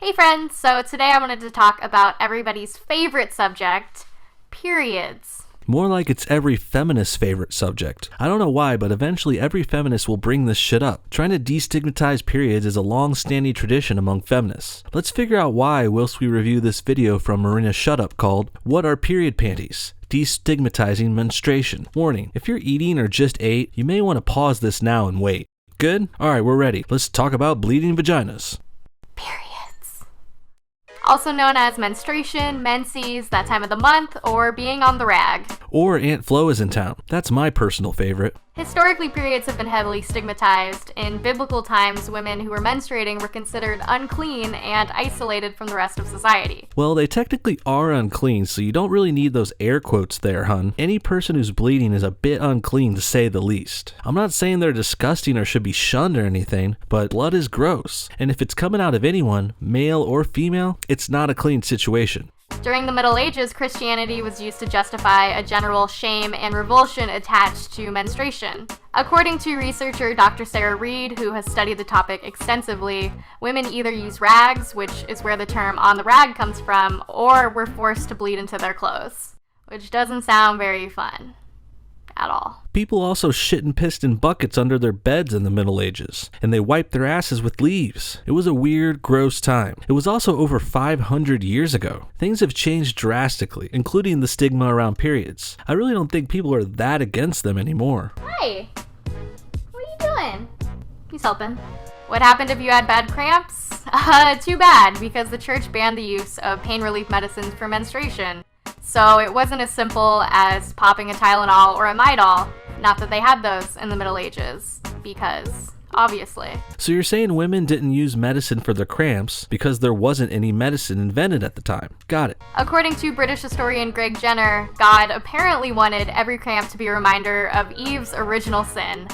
Hey friends, so today I wanted to talk about everybody's favorite subject, periods. More like it's every feminist's favorite subject. I don't know why, but eventually every feminist will bring this shit up. Trying to destigmatize periods is a long-standing tradition among feminists. Let's figure out why whilst we review this video from Marina Shutup called, What Are Period Panties? Destigmatizing Menstruation. Warning, if you're eating or just ate, you may want to pause this now and wait. Good? Alright, we're ready. Let's talk about bleeding vaginas. Periods. Also known as menstruation, menses, that time of the month, or being on the rag. Or Aunt Flo is in town. That's my personal favorite. Historically, periods have been heavily stigmatized. In biblical times, women who were menstruating were considered unclean and isolated from the rest of society. Well, they technically are unclean, so you don't really need those air quotes there, hun. Any person who's bleeding is a bit unclean to say the least. I'm not saying they're disgusting or should be shunned or anything, but blood is gross. And if it's coming out of anyone, male or female, it's not a clean situation. During the Middle Ages, Christianity was used to justify a general shame and revulsion attached to menstruation. According to researcher Dr. Sarah Reed, who has studied the topic extensively, women either use rags, which is where the term on the rag comes from, or were forced to bleed into their clothes, which doesn't sound very fun at all. People also shit and pissed in buckets under their beds in the Middle Ages, and they wiped their asses with leaves. It was a weird, gross time. It was also over 500 years ago. Things have changed drastically, including the stigma around periods. I really don't think people are that against them anymore. Hi! What are you doing? He's helping. What happened if you had bad cramps? Too bad, because the church banned the use of pain relief medicines for menstruation. So it wasn't as simple as popping a Tylenol or a Midol. Not that they had those in the Middle Ages, because obviously. So you're saying women didn't use medicine for their cramps because there wasn't any medicine invented at the time. Got it. According to British historian Greg Jenner, God apparently wanted every cramp to be a reminder of Eve's original sin.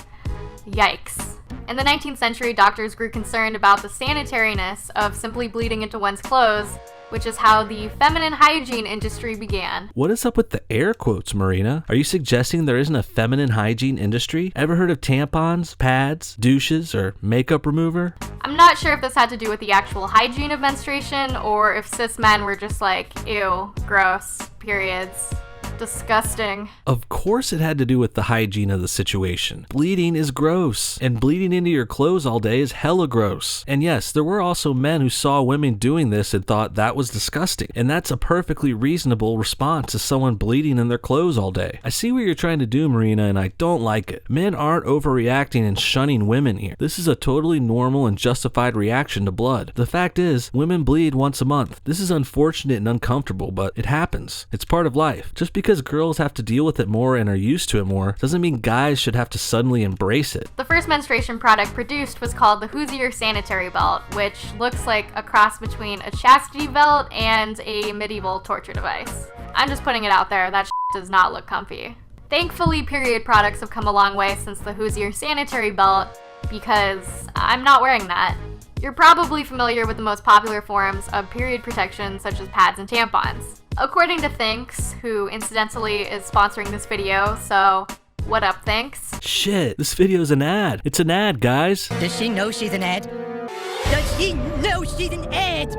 Yikes. In the 19th century, doctors grew concerned about the sanitariness of simply bleeding into one's clothes, which is how the feminine hygiene industry began. What is up with the air quotes, Marina? Are you suggesting there isn't a feminine hygiene industry? Ever heard of tampons, pads, douches, or makeup remover? I'm not sure if this had to do with the actual hygiene of menstruation, or if cis men were just like, ew, gross, periods. Disgusting. Of course it had to do with the hygiene of the situation. Bleeding is gross, and bleeding into your clothes all day is hella gross. And yes, there were also men who saw women doing this and thought that was disgusting. And that's a perfectly reasonable response to someone bleeding in their clothes all day. I see what you're trying to do, Marina, and I don't like it. Men aren't overreacting and shunning women here. This is a totally normal and justified reaction to blood. The fact is, women bleed once a month. This is unfortunate and uncomfortable, but it happens. It's part of life. Just because girls have to deal with it more and are used to it more doesn't mean guys should have to suddenly embrace it. The first menstruation product produced was called the Hoosier Sanitary Belt, which looks like a cross between a chastity belt and a medieval torture device. I'm just putting it out there, that does not look comfy. Thankfully, period products have come a long way since the Hoosier Sanitary Belt, because I'm not wearing that. You're probably familiar with the most popular forms of period protection, such as pads and tampons. According to Thinks, who incidentally is sponsoring this video, so what up, Thinks? Shit, this video's an ad. It's an ad, guys. Does she know she's an ad? Does she know she's an ad?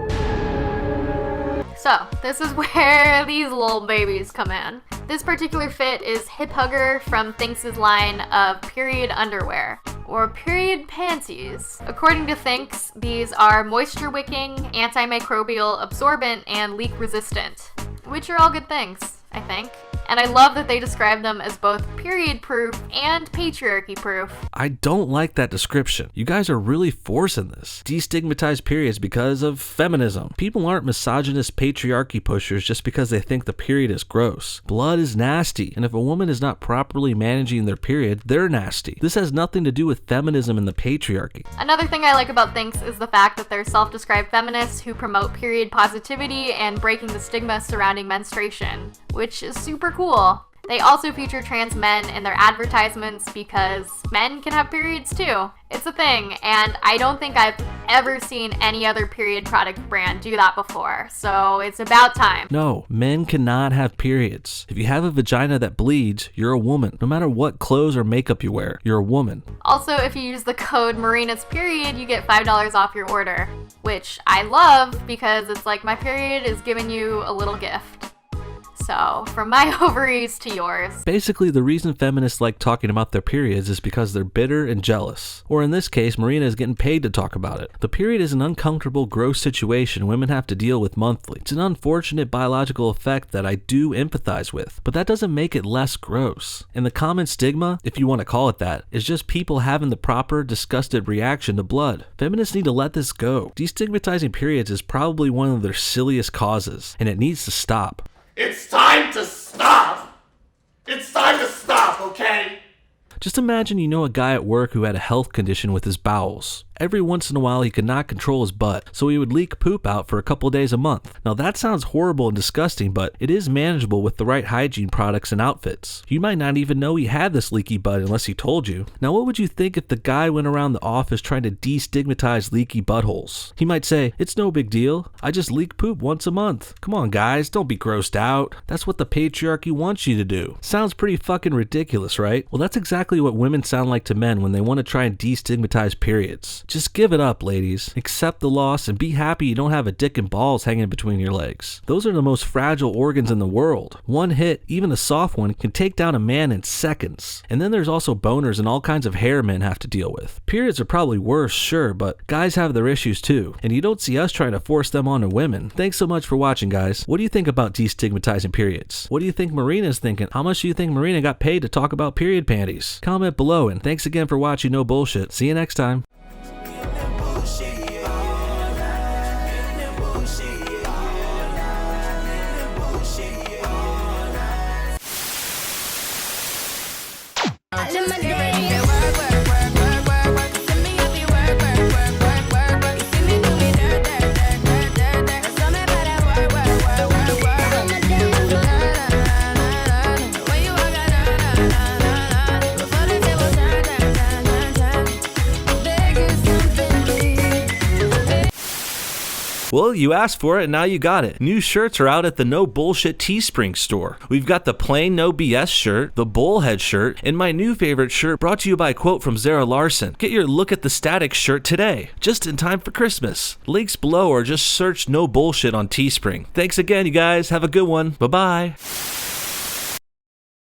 So, this is where these little babies come in. This particular fit is Hip Hugger from Thinks' line of period underwear, or period panties. According to Thinks, these are moisture wicking, antimicrobial, absorbent, and leak resistant, which are all good things, I think. And I love that they describe them as both period-proof and patriarchy-proof. I don't like that description. You guys are really forcing this. Destigmatize periods because of feminism. People aren't misogynist patriarchy pushers just because they think the period is gross. Blood is nasty, and if a woman is not properly managing their period, they're nasty. This has nothing to do with feminism and the patriarchy. Another thing I like about Thinks is the fact that they're self-described feminists who promote period positivity and breaking the stigma surrounding menstruation. which is super cool. They also feature trans men in their advertisements because men can have periods too. It's a thing, and I don't think I've ever seen any other period product brand do that before, so it's about time. No, men cannot have periods. If you have a vagina that bleeds, you're a woman. No matter what clothes or makeup you wear, you're a woman. Also, if you use the code MARINA'S_period, you get $5 off your order, which I love because it's like my period is giving you a little gift. So, from my ovaries to yours. Basically, the reason feminists like talking about their periods is because they're bitter and jealous. Or in this case, Marina is getting paid to talk about it. The period is an uncomfortable, gross situation women have to deal with monthly. It's an unfortunate biological effect that I do empathize with, but that doesn't make it less gross. And the common stigma, if you want to call it that, is just people having the proper, disgusted reaction to blood. Feminists need to let this go. Destigmatizing periods is probably one of their silliest causes, and it needs to stop. It's time to stop! It's time to stop, okay? Just imagine you know a guy at work who had a health condition with his bowels. Every once in a while he could not control his butt, so he would leak poop out for a couple days a month. Now that sounds horrible and disgusting, but it is manageable with the right hygiene products and outfits. You might not even know he had this leaky butt unless he told you. Now what would you think if the guy went around the office trying to destigmatize leaky buttholes? He might say, "It's no big deal. I just leak poop once a month. Come on guys, don't be grossed out. That's what the patriarchy wants you to do." Sounds pretty fucking ridiculous, right? Well, that's exactly what women sound like to men when they want to try and destigmatize periods. Just give it up, ladies. Accept the loss and be happy you don't have a dick and balls hanging between your legs. Those are the most fragile organs in the world. One hit, even a soft one, can take down a man in seconds. And then there's also boners and all kinds of hair men have to deal with. Periods are probably worse, sure, but guys have their issues too. And you don't see us trying to force them onto women. Thanks so much for watching, guys. What do you think about destigmatizing periods? What do you think Marina's thinking? How much do you think Marina got paid to talk about period panties? Comment below, and thanks again for watching No Bullshit. See you next time. Well, you asked for it and now you got it. New shirts are out at the No Bullshit Teespring store. We've got the plain No BS shirt, the bullhead shirt, and my new favorite shirt brought to you by a quote from Zara Larson. Get your Look at the Static shirt today, just in time for Christmas. Links below or just search No Bullshit on Teespring. Thanks again, you guys. Have a good one. Bye-bye.